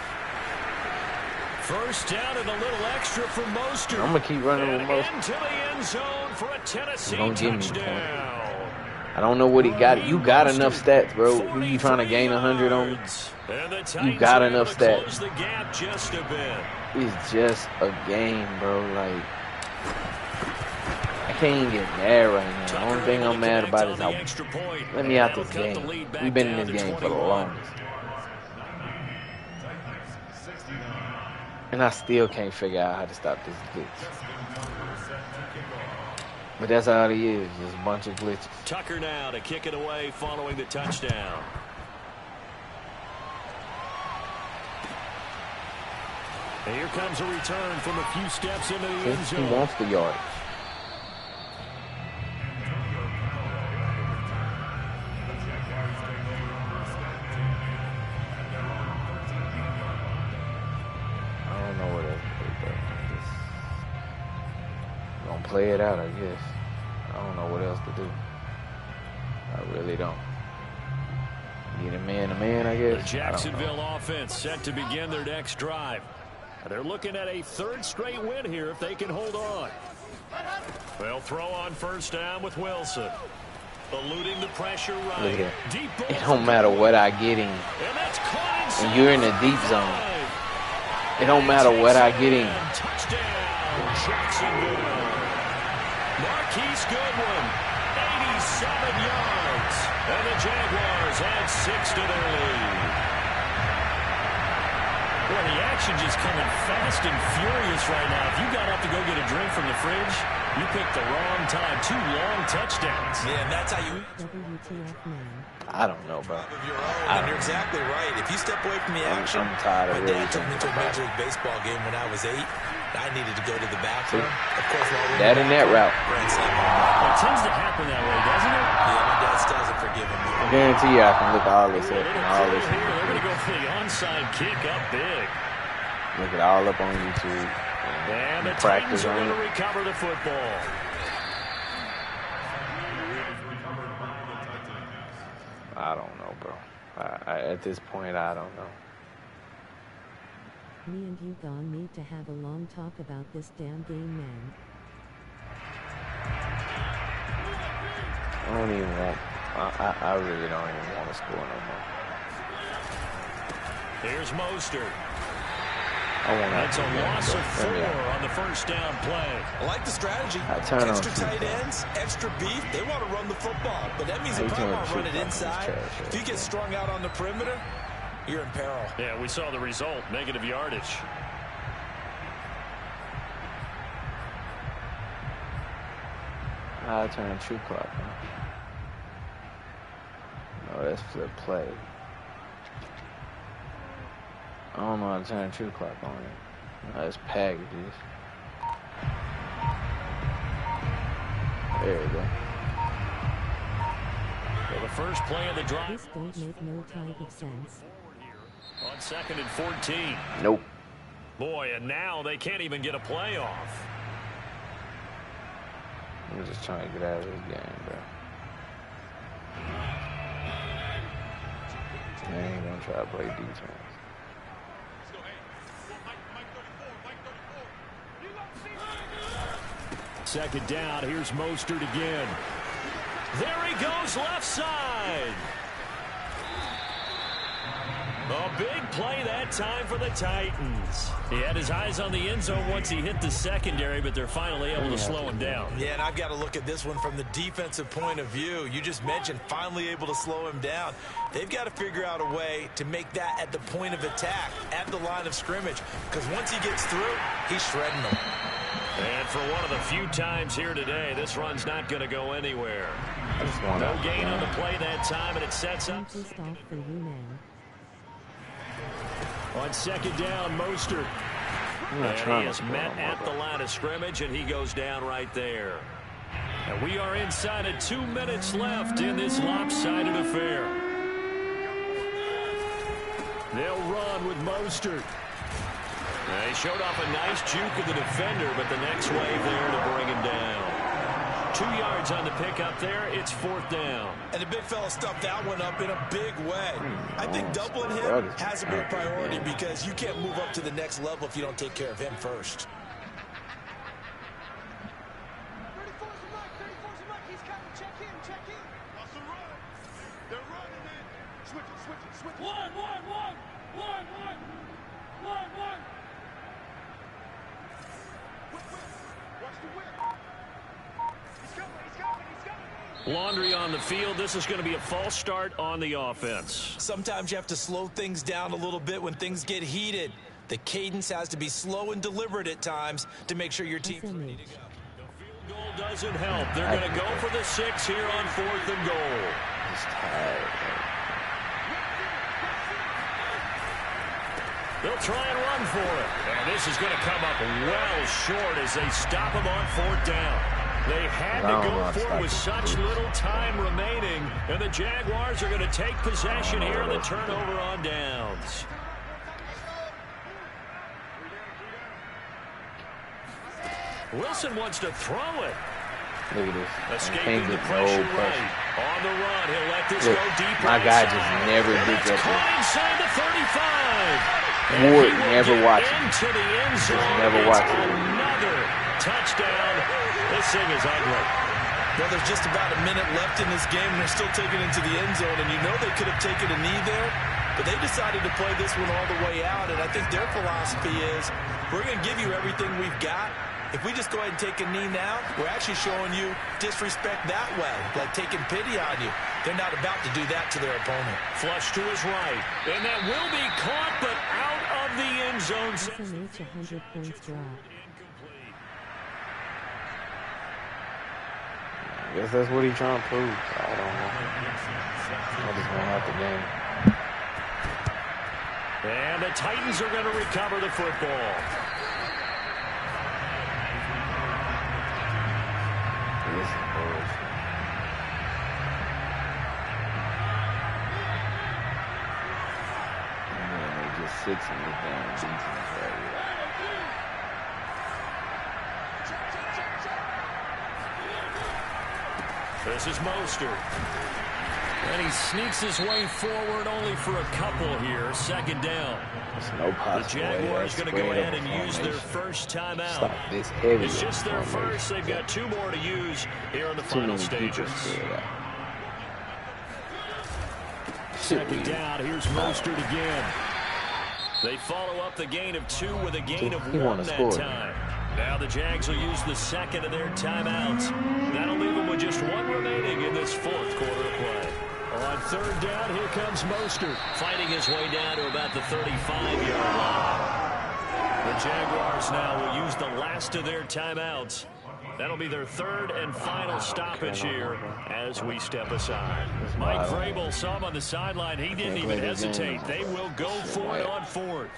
First down and a little extra for Mostert. I'm gonna keep running with And Mostert. into the end zone for a Tennessee Don't give me the touchdown. I don't know what he got. You got enough stats, bro. Who you trying to gain 100 on? You got enough stats. The gap just a bit. It's just a game, bro. Like, I can't even get mad right now. The only thing I'm mad about is how. Let me out this game. We've been in this game for the longest. And I still can't figure out how to stop this glitch. But that's all he is, just a bunch of glitches. Tucker now to kick it away following the touchdown. And here comes a return from a few steps into the end He zone. wants the yardage. I don't know what else to do, bro. Just gonna play it out, I guess. I don't know what else to do. I really don't. Need a man, I The guess. Jacksonville offense set to begin their next drive. They're looking at a third straight win here if they can hold on. They'll throw on first down with Wilson. Eluding the pressure right. Look at Deep that. It don't matter what I get in. And that's caught inside. And you're in the deep zone. It don't matter what I get in. Touchdown, Jacksonville. Marquise Goodwin, 87 yards. And the Jaguars Jaguars add 6 to their lead. Boy, the action just coming fast and furious right now. If you got up to go get a drink from the fridge, you picked the wrong time. 2 long touchdowns. Yeah, and that's how you... WTF, man. I don't know, bro. And you're exactly right. If you step away from the action, I'm tired of my really dad took me to a thinking Major League Baseball game when I was 8. I needed to go to the bathroom. Of course, while we're that in that route. Grand Slam. It tends to happen that way, doesn't it? Yeah, my dad still hasn't forgiven me. I guarantee you I can look all this up and all Here, this. they're going to go for the onside kick up big. Look it all up on YouTube. And the practice Titans are on going to it. recover the football. I don't know, bro. At this point, I don't know. Me and you gonna need to have a long talk about this damn game, man. I don't even want. I really don't even want to score no more. Here's Mostert. I want That's a loss of 4 4 on the first down play. I like the strategy. turn on Extra two, tight bro. ends, extra beef. They want to run the football, but that means How they you probably turn want to on run it two, bro? inside. It's trash, If you get strung out on the perimeter, you're in peril. Yeah, we saw the result. Negative yardage. I turn true clock on. No, that's flip play. I don't know how to turn true clock on it. No, that's packages. There you go. So the first play of the drive. This don't make no type of sense. On 2nd and 14. Nope. Boy, and now they can't even get a play off. I'm just trying to get out of this game, bro. I ain't gonna try to play defense. 2nd down. Here's Mostert again. There he goes, left side. A big play that time for the Titans. He had his eyes on the end zone once he hit the secondary, but they're finally able to slow him down. Yeah, and I've got to look at this one from the defensive point of view. You just mentioned finally able to slow him down. They've got to figure out a way to make that at the point of attack, at the line of scrimmage, because once he gets through, he's shredding them. And for one of the few times here today, this run's not going to go anywhere. I just want No gain on the play that time, and it sets up. I'm pissed off for you, man. On 2nd down, Mostert. And he is met at the line of scrimmage, and he goes down right there. And we are inside of 2 minutes left in this lopsided affair. They'll run with Mostert. He showed off a nice juke of the defender, but the next wave there to bring him down. 2 yards on the pickup there. It's 4th down. And the big fella stuffed that one up in a big way. I think doubling him has a big priority because you can't move up to the next level if you don't take care of him first. 34's a Mike. 34's a Mike. He's coming. Check in. Check in. Russell run. They're running it. Switch it. Switch it. Switch it. One. Watch the whip. He's coming. Laundry on the field. This is going to be a false start on the offense. Sometimes you have to slow things down a little bit when things get heated. The cadence has to be slow and deliberate at times to make sure your team's ready to go. The field goal doesn't help. They're going to go for the 6 here on 4th and goal. Just tired. They'll try and run for it. And this is going to come up well short as they stop him on 4th down. They had to go for it with such little time remaining. And the Jaguars are going to take possession here in the turnover on downs. Wilson wants to throw it. Look at this. Escaping the pressure right. On the run, he'll let this go deep. My guy just never did that. Caught inside the 35. Ward never watched it. Into the end zone. Just never watched it. Another touchdown. This thing is ugly. Well, there's just about a minute left in this game, and they're still taking it into the end zone. And you know they could have taken a knee there, but they decided to play this one all the way out. And I think their philosophy is, we're going to give you everything we've got. If we just go ahead and take a knee now, we're actually showing you disrespect that way, like taking pity on you. They're not about to do that to their opponent. Flush to his right. And that will be caught, but out of the end zone. SMH 100 points drop. I guess that's what he's trying to prove. I don't know. I just went out the game. And the Titans are going to recover the football. This is bullshit. Man, they just 6 in this damn defense right here. This is Mostert. And he sneaks his way forward only for a couple here. Second down. There's no possible The Jaguars way going to go ahead and use their first timeout. Stop this heavy. It's just their first. They've got 2 more to use here in the final stages. Second down. Here's Mostert again. They follow up the gain of 2 with a gain of 1 that time. Now the Jags will use the second of their timeouts. That'll leave them with just 1 remaining in this 4th quarter of play. On third down, here comes Mostert, fighting his way down to about the 35-yard line. The Jaguars now will use the last of their timeouts. That'll be their 3rd and final stoppage here as we step aside. Mike Vrabel saw him on the sideline. He didn't even hesitate. They will go for it on 4th.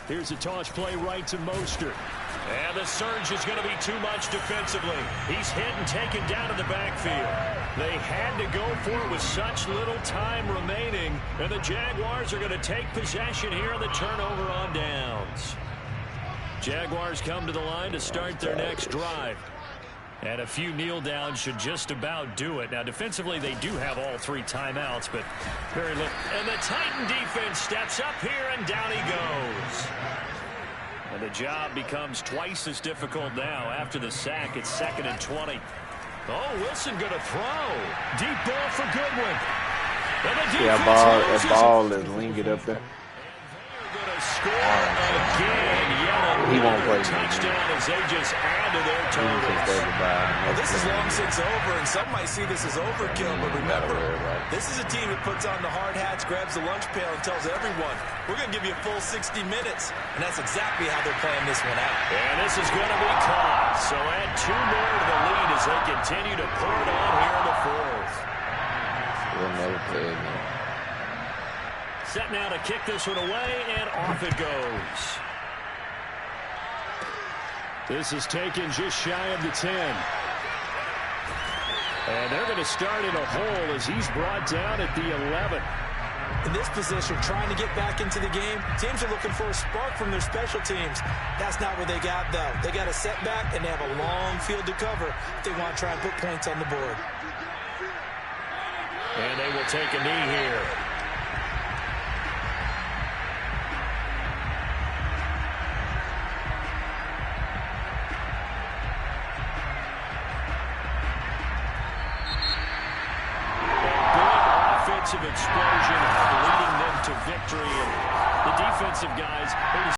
Here's a toss play right to Mostert. And the surge is going to be too much defensively. He's hit and taken down in the backfield. They had to go for it with such little time remaining. And the Jaguars are going to take possession here on the turnover on downs. Jaguars come to the line to start their next drive. And a few kneel downs should just about do it. Now, defensively, they do have all 3 timeouts, but very little. And the Titan defense steps up here, and down he goes. And the job becomes twice as difficult now after the sack. It's 2nd and 20. Oh, Wilson going to throw. Deep ball for Goodwin. Yeah, that ball is lingered up there. Going to score again. He won't play. Touchdown as they just add to their totals. Well, this is long since over, and some might see this as overkill, but remember, this is a team that puts on the hard hats, grabs the lunch pail, and tells everyone, we're going to give you a full 60 minutes. And that's exactly how they're playing this one out. And this is going to be caught. So add 2 more to the lead as they continue to pour it on here in the 4th. We'll never play again. Set now to kick this one away, and off it goes. This is taken just shy of the 10. And they're going to start in a hole as he's brought down at the 11. In this position, trying to get back into the game, teams are looking for a spark from their special teams. That's not what they got, though. They got a setback, and they have a long field to cover if they want to try and put points on the board. And they will take a knee here. Explosion leading them to victory, and the defensive guys